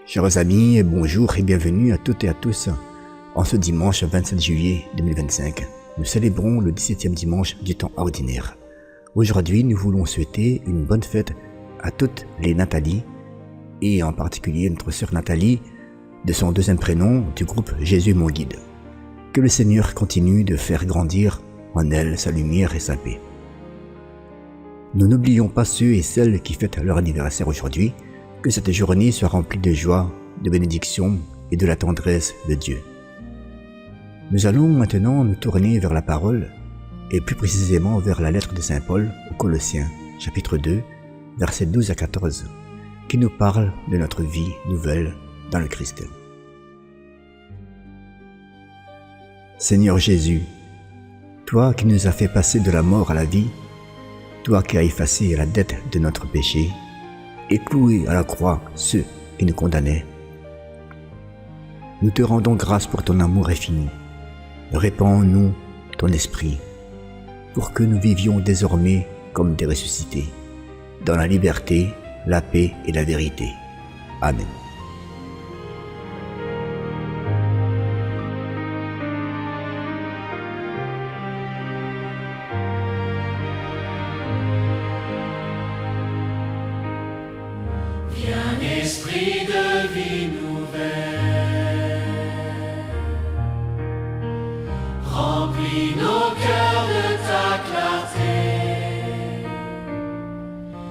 Chers amis, bonjour et bienvenue à toutes et à tous. En ce dimanche 27 juillet 2025, nous célébrons le 17e dimanche du temps ordinaire. Aujourd'hui, nous voulons souhaiter une bonne fête à toutes les Nathalie et en particulier notre sœur Nathalie, de son deuxième prénom du groupe Jésus mon guide. Que le Seigneur continue de faire grandir en elle sa lumière et sa paix. Nous n'oublions pas ceux et celles qui fêtent leur anniversaire aujourd'hui. Que cette journée soit remplie de joie, de bénédiction et de la tendresse de Dieu. Nous allons maintenant nous tourner vers la parole et plus précisément vers la lettre de Saint Paul aux Colossiens, chapitre 2, versets 12 à 14, qui nous parle de notre vie nouvelle dans le Christ. Seigneur Jésus, toi qui nous as fait passer de la mort à la vie, toi qui as effacé la dette de notre péché, et cloué à la croix ceux qui nous condamnaient. Nous te rendons grâce pour ton amour infini. Répands en nous ton esprit, pour que nous vivions désormais comme des ressuscités, dans la liberté, la paix et la vérité. Amen. Viens, esprit de vie nouvelle, remplis nos cœurs de ta clarté.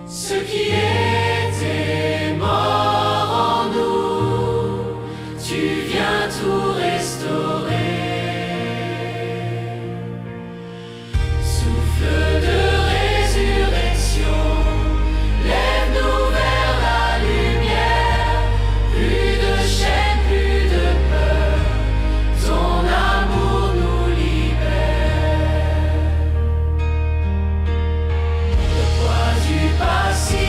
Ce qui était mort en nous, tu viens tout restaurer. Souffle de résurrection, lève-nous vers la lumière. Plus de chaînes, plus de peur, ton amour nous libère. Le poids du passé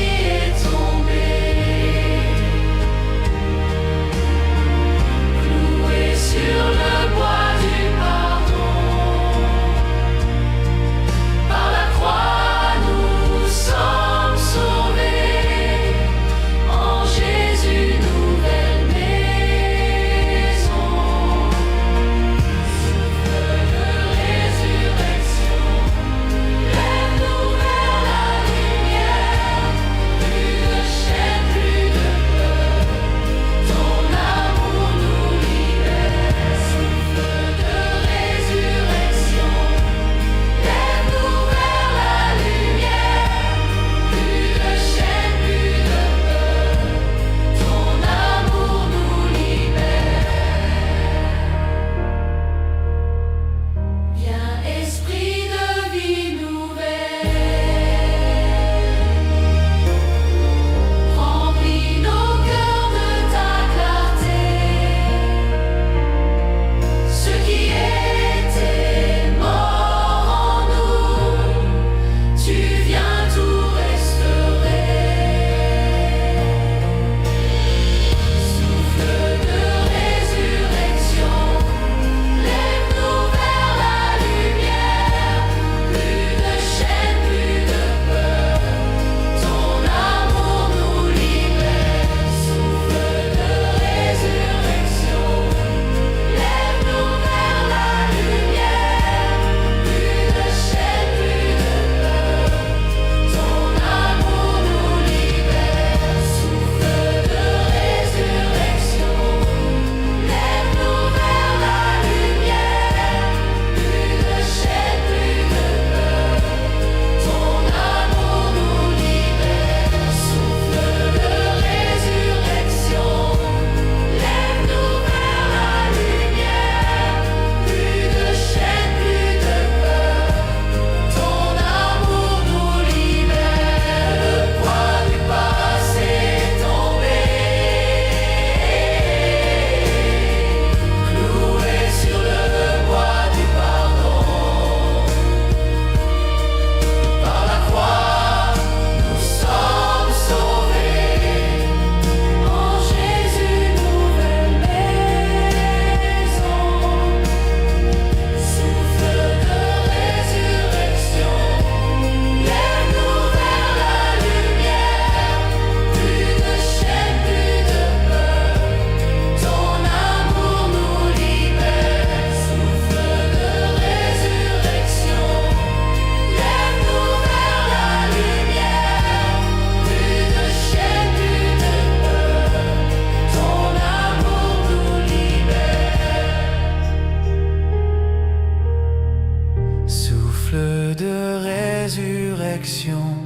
résurrection.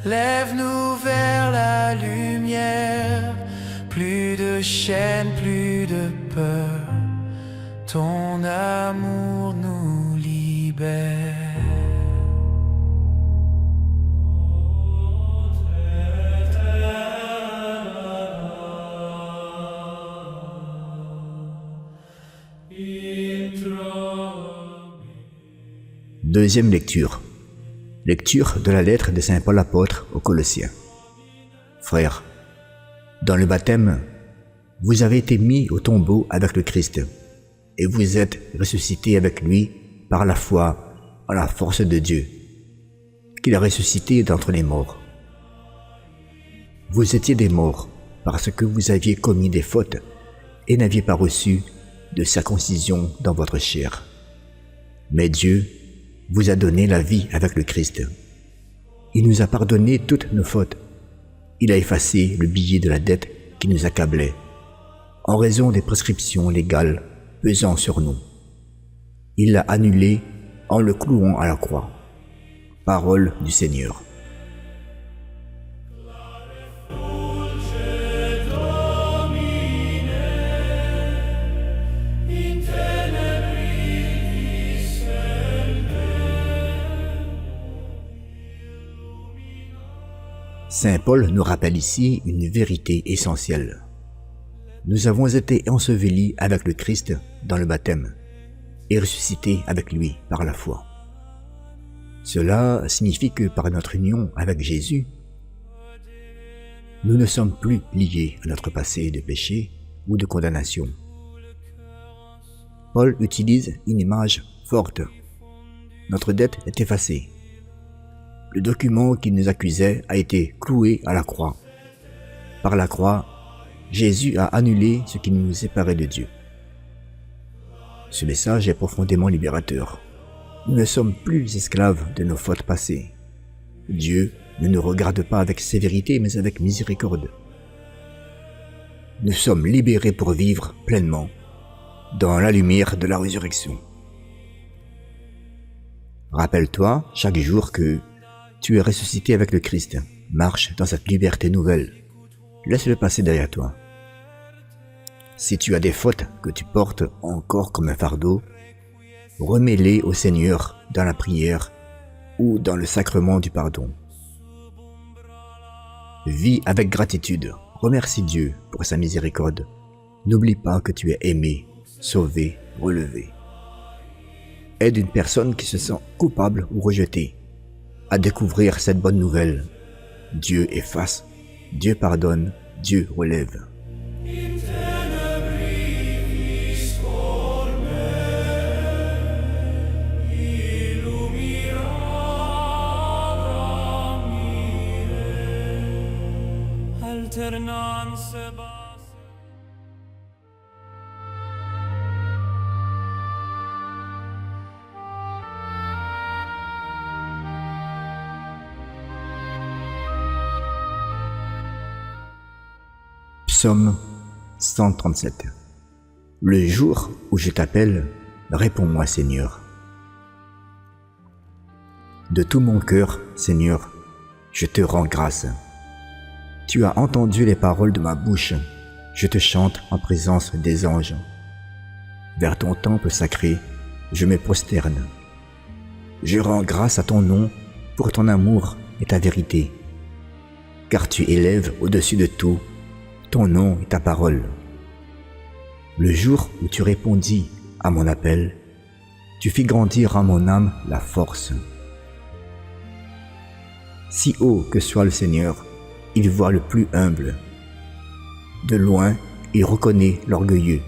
Lève-nous vers la lumière, plus de chaînes, plus de peur, ton amour nous libère. Deuxième lecture. Lecture de la lettre de Saint Paul apôtre aux Colossiens. Frères, dans le baptême, vous avez été mis au tombeau avec le Christ, et vous êtes ressuscités avec lui par la foi en la force de Dieu, qu'il a ressuscité d'entre les morts. Vous étiez des morts parce que vous aviez commis des fautes et n'aviez pas reçu de circoncision dans votre chair. Mais Dieu vous a donné la vie avec le Christ. Il nous a pardonné toutes nos fautes. Il a effacé le billet de la dette qui nous accablait, en raison des prescriptions légales pesant sur nous. Il l'a annulé en le clouant à la croix. Parole du Seigneur. Saint Paul nous rappelle ici une vérité essentielle. Nous avons été ensevelis avec le Christ dans le baptême et ressuscités avec lui par la foi. Cela signifie que par notre union avec Jésus, nous ne sommes plus liés à notre passé de péché ou de condamnation. Paul utilise une image forte. Notre dette est effacée. Le document qui nous accusait a été cloué à la croix. Par la croix, Jésus a annulé ce qui nous séparait de Dieu. Ce message est profondément libérateur. Nous ne sommes plus esclaves de nos fautes passées. Dieu ne nous regarde pas avec sévérité, mais avec miséricorde. Nous sommes libérés pour vivre pleinement dans la lumière de la résurrection. Rappelle-toi chaque jour que tu es ressuscité avec le Christ. Marche dans cette liberté nouvelle. Laisse-le passer derrière toi. Si tu as des fautes que tu portes encore comme un fardeau, remets-les au Seigneur dans la prière ou dans le sacrement du pardon. Vis avec gratitude. Remercie Dieu pour sa miséricorde. N'oublie pas que tu es aimé, sauvé, relevé. Aide une personne qui se sent coupable ou rejetée à découvrir cette bonne nouvelle. Dieu efface, Dieu pardonne, Dieu relève. Psaume 137. Le jour où je t'appelle, réponds-moi, Seigneur. De tout mon cœur, Seigneur, je te rends grâce. Tu as entendu les paroles de ma bouche, je te chante en présence des anges. Vers ton temple sacré, je me prosterne. Je rends grâce à ton nom pour ton amour et ta vérité, car tu élèves au-dessus de tout ton nom et ta parole. Le jour où tu répondis à mon appel, tu fis grandir en mon âme la force. Si haut que soit le Seigneur, il voit le plus humble. De loin, il reconnaît l'orgueilleux.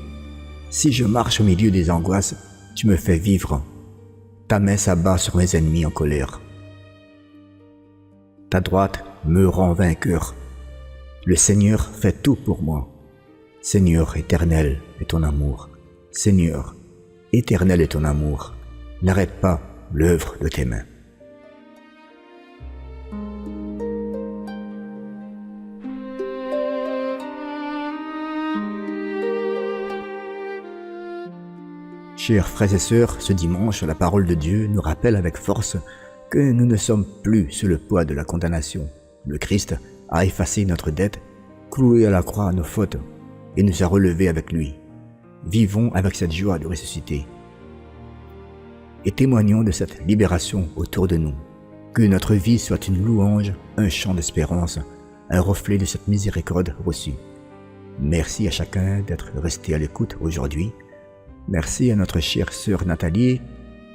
Si je marche au milieu des angoisses, tu me fais vivre. Ta main s'abat sur mes ennemis en colère. Ta droite me rend vainqueur. Le Seigneur fait tout pour moi. Seigneur éternel est ton amour. Seigneur éternel est ton amour. N'arrête pas l'œuvre de tes mains. Chers frères et sœurs, ce dimanche, la parole de Dieu nous rappelle avec force que nous ne sommes plus sous le poids de la condamnation. Le Christ a effacé notre dette, cloué à la croix nos fautes et nous a relevés avec lui. Vivons avec cette joie de ressusciter et témoignons de cette libération autour de nous. Que notre vie soit une louange, un chant d'espérance, un reflet de cette miséricorde reçue. Merci à chacun d'être resté à l'écoute aujourd'hui. Merci à notre chère sœur Nathalie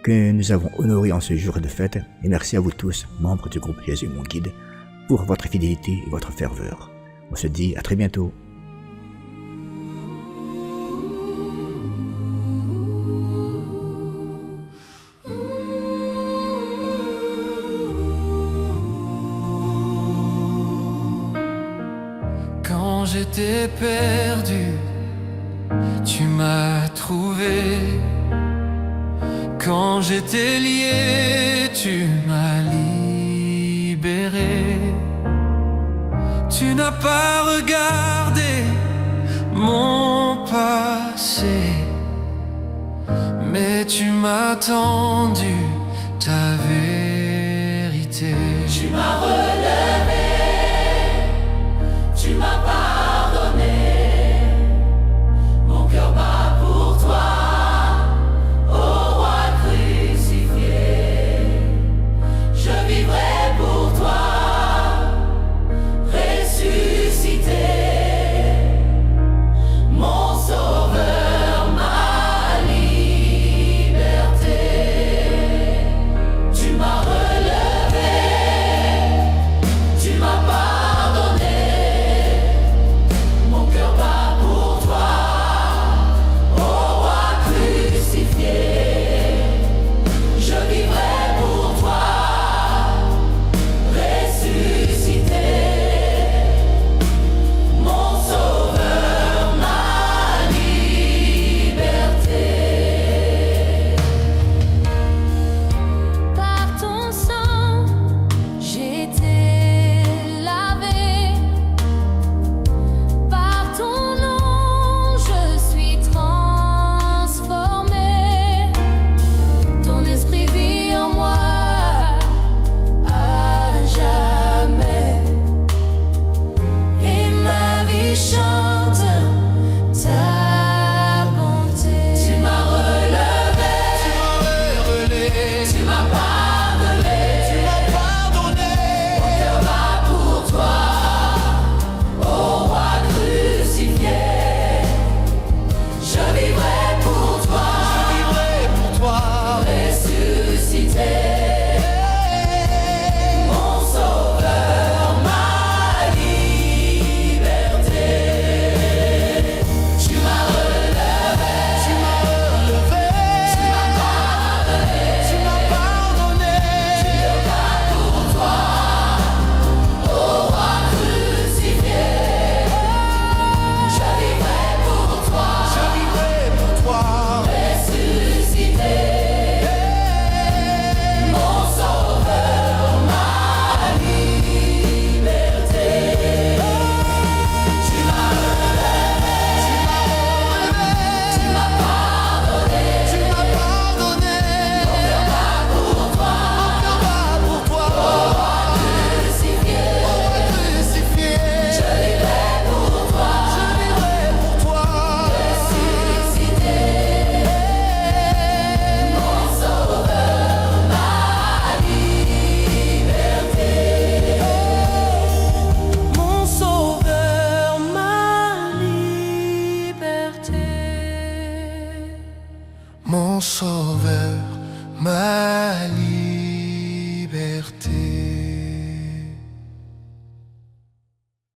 que nous avons honorée en ce jour de fête et merci à vous tous, membres du groupe Jésus mon guide, pour votre fidélité et votre ferveur. On se dit à très bientôt. Quand j'étais perdu, tu m'as trouvé. Quand j'étais lié, tu m'as libéré. Tu n'as pas regardé mon passé, mais tu m'as tendu ta vérité. Tu m'as